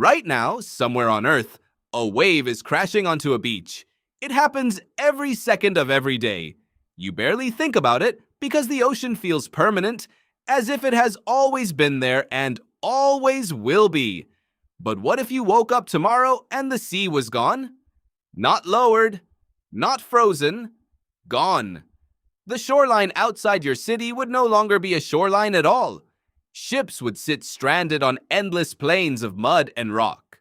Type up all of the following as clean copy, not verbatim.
Right now, somewhere on Earth, a wave is crashing onto a beach. It happens every second of every day. You barely think about it because the ocean feels permanent, as if it has always been there and always will be. But what if you woke up tomorrow and the sea was gone? Not lowered, not frozen, gone. The shoreline outside your city would no longer be a shoreline at all. Ships would sit stranded on endless plains of mud and rock.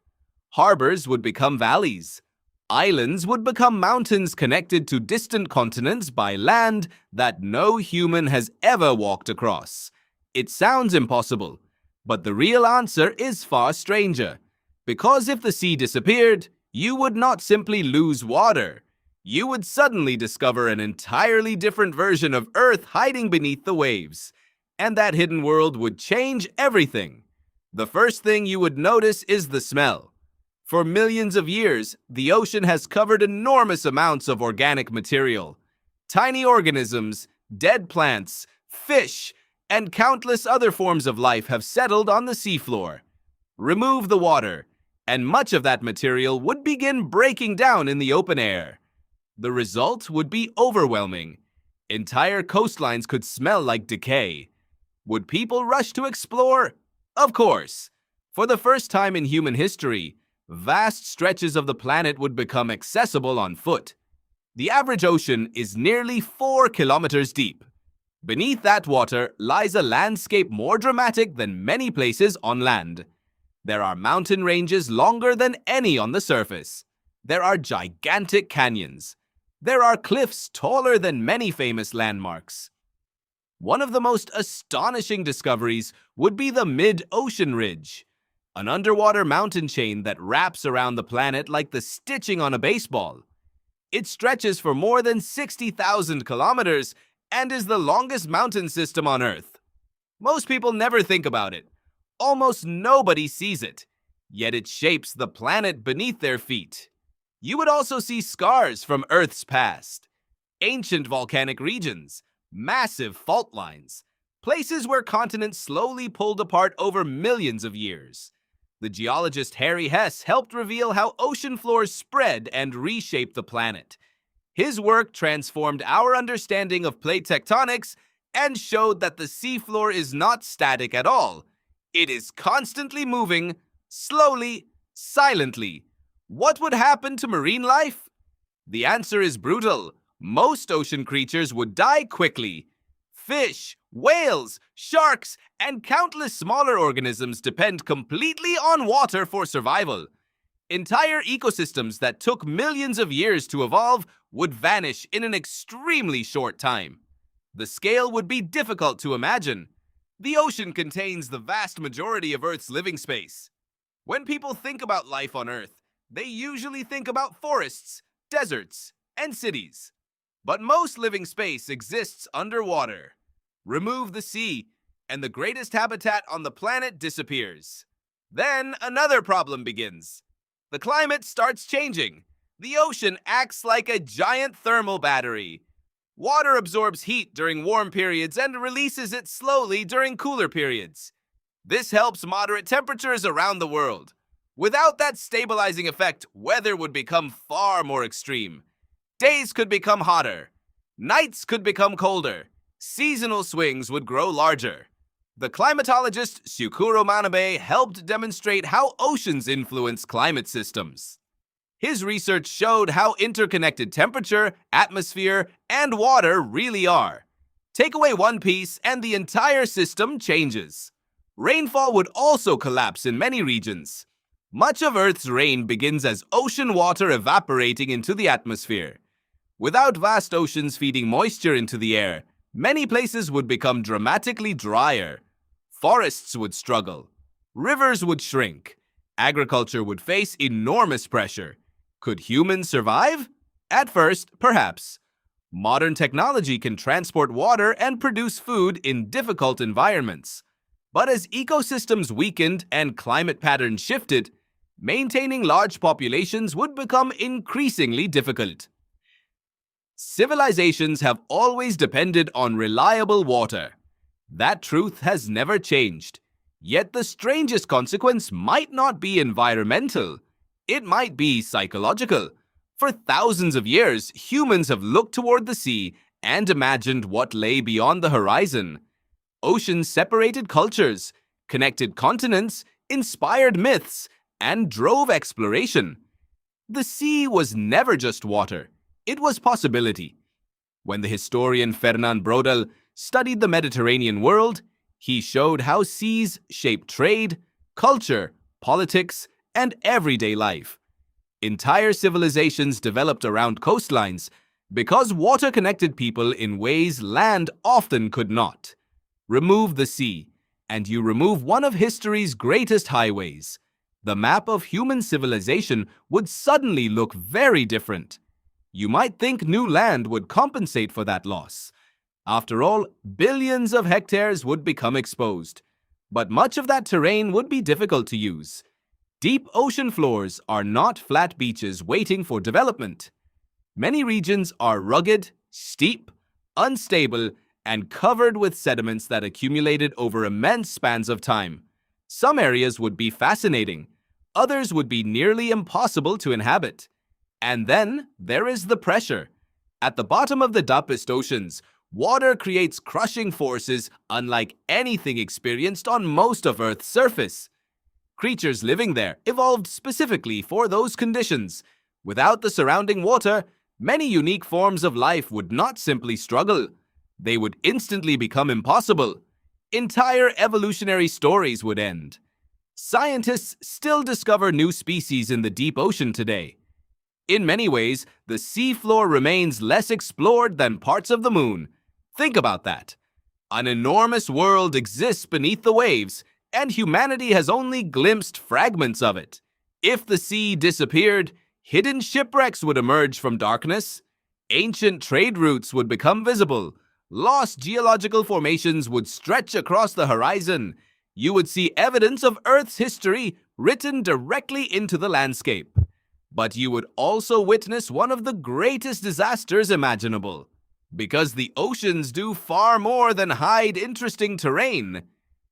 Harbors would become valleys. Islands would become mountains connected to distant continents by land that no human has ever walked across. It sounds impossible, but the real answer is far stranger. Because if the sea disappeared, you would not simply lose water. You would suddenly discover an entirely different version of Earth hiding beneath the waves. And that hidden world would change everything. The first thing you would notice is the smell. For millions of years, the ocean has covered enormous amounts of organic material. Tiny organisms, dead plants, fish, and countless other forms of life have settled on the seafloor. Remove the water, and much of that material would begin breaking down in the open air. The result would be overwhelming. Entire coastlines could smell like decay. Would people rush to explore? Of course. For the first time in human history, vast stretches of the planet would become accessible on foot. The average ocean is nearly 4 kilometers deep. Beneath that water lies a landscape more dramatic than many places on land. There are mountain ranges longer than any on the surface. There are gigantic canyons. There are cliffs taller than many famous landmarks. One of the most astonishing discoveries would be the mid-ocean ridge, an underwater mountain chain that wraps around the planet like the stitching on a baseball. It stretches for more than 60,000 kilometers and is the longest mountain system on Earth. Most people never think about it. Almost nobody sees it, yet it shapes the planet beneath their feet. You would also see scars from Earth's past, ancient volcanic regions, massive fault lines, places where continents slowly pulled apart over millions of years. The geologist Harry Hess helped reveal how ocean floors spread and reshaped the planet. His work transformed our understanding of plate tectonics and showed that the seafloor is not static at all. It is constantly moving, slowly, silently. What would happen to marine life? The answer is brutal. Most ocean creatures would die quickly. Fish, whales, sharks, and countless smaller organisms depend completely on water for survival. Entire ecosystems that took millions of years to evolve would vanish in an extremely short time. The scale would be difficult to imagine. The ocean contains the vast majority of Earth's living space. When people think about life on Earth, they usually think about forests, deserts, and cities. But most living space exists underwater. Remove the sea, and the greatest habitat on the planet disappears. Then another problem begins. The climate starts changing. The ocean acts like a giant thermal battery. Water absorbs heat during warm periods and releases it slowly during cooler periods. This helps moderate temperatures around the world. Without that stabilizing effect, weather would become far more extreme. Days could become hotter. Nights could become colder. Seasonal swings would grow larger. The climatologist Shukuro Manabe helped demonstrate how oceans influence climate systems. His research showed how interconnected temperature, atmosphere, and water really are. Take away one piece and the entire system changes. Rainfall would also collapse in many regions. Much of Earth's rain begins as ocean water evaporating into the atmosphere. Without vast oceans feeding moisture into the air, many places would become dramatically drier. Forests would struggle. Rivers would shrink. Agriculture would face enormous pressure. Could humans survive? At first, perhaps. Modern technology can transport water and produce food in difficult environments. But as ecosystems weakened and climate patterns shifted, maintaining large populations would become increasingly difficult. Civilizations have always depended on reliable water. That truth has never changed. Yet the strangest consequence might not be environmental. It might be psychological. For thousands of years, humans have looked toward the sea and imagined what lay beyond the horizon. Oceans separated cultures, connected continents, inspired myths, and drove exploration. The sea was never just water. It was possibility. When the historian Fernand Braudel studied the Mediterranean world, he showed how seas shape trade, culture, politics, and everyday life. Entire civilizations developed around coastlines because water connected people in ways land often could not. Remove the sea, and you remove one of history's greatest highways. The map of human civilization would suddenly look very different. You might think new land would compensate for that loss. After all, billions of hectares would become exposed. But much of that terrain would be difficult to use. Deep ocean floors are not flat beaches waiting for development. Many regions are rugged, steep, unstable, and covered with sediments that accumulated over immense spans of time. Some areas would be fascinating. Others would be nearly impossible to inhabit. And then there is the pressure. At the bottom of the deepest oceans, water creates crushing forces unlike anything experienced on most of Earth's surface. Creatures living there evolved specifically for those conditions. Without the surrounding water, many unique forms of life would not simply struggle. They would instantly become impossible. Entire evolutionary stories would end. Scientists still discover new species in the deep ocean today. In many ways, the seafloor remains less explored than parts of the moon. Think about that. An enormous world exists beneath the waves, and humanity has only glimpsed fragments of it. If the sea disappeared, hidden shipwrecks would emerge from darkness. Ancient trade routes would become visible. Lost geological formations would stretch across the horizon. You would see evidence of Earth's history written directly into the landscape. But you would also witness one of the greatest disasters imaginable. Because the oceans do far more than hide interesting terrain.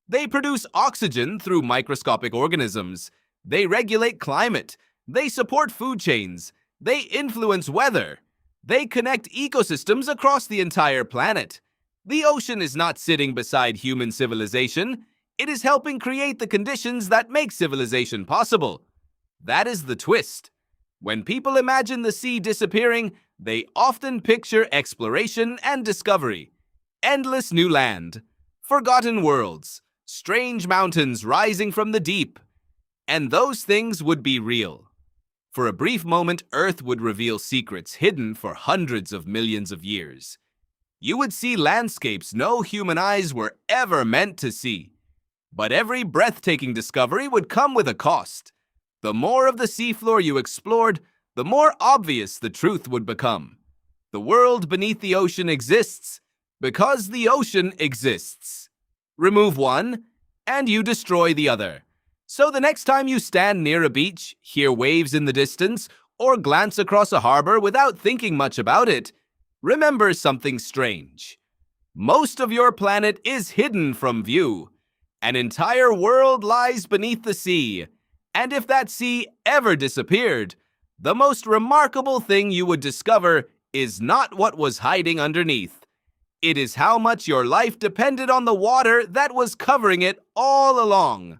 They produce oxygen through microscopic organisms. They regulate climate. They support food chains. They influence weather. They connect ecosystems across the entire planet. The ocean is not sitting beside human civilization. It is helping create the conditions that make civilization possible. That is the twist. When people imagine the sea disappearing, they often picture exploration and discovery. Endless new land, forgotten worlds, strange mountains rising from the deep. And those things would be real. For a brief moment, Earth would reveal secrets hidden for hundreds of millions of years. You would see landscapes no human eyes were ever meant to see. But every breathtaking discovery would come with a cost. The more of the seafloor you explored, the more obvious the truth would become. The world beneath the ocean exists because the ocean exists. Remove one, and you destroy the other. So the next time you stand near a beach, hear waves in the distance, or glance across a harbor without thinking much about it, remember something strange. Most of your planet is hidden from view. An entire world lies beneath the sea. And if that sea ever disappeared, the most remarkable thing you would discover is not what was hiding underneath. It is how much your life depended on the water that was covering it all along.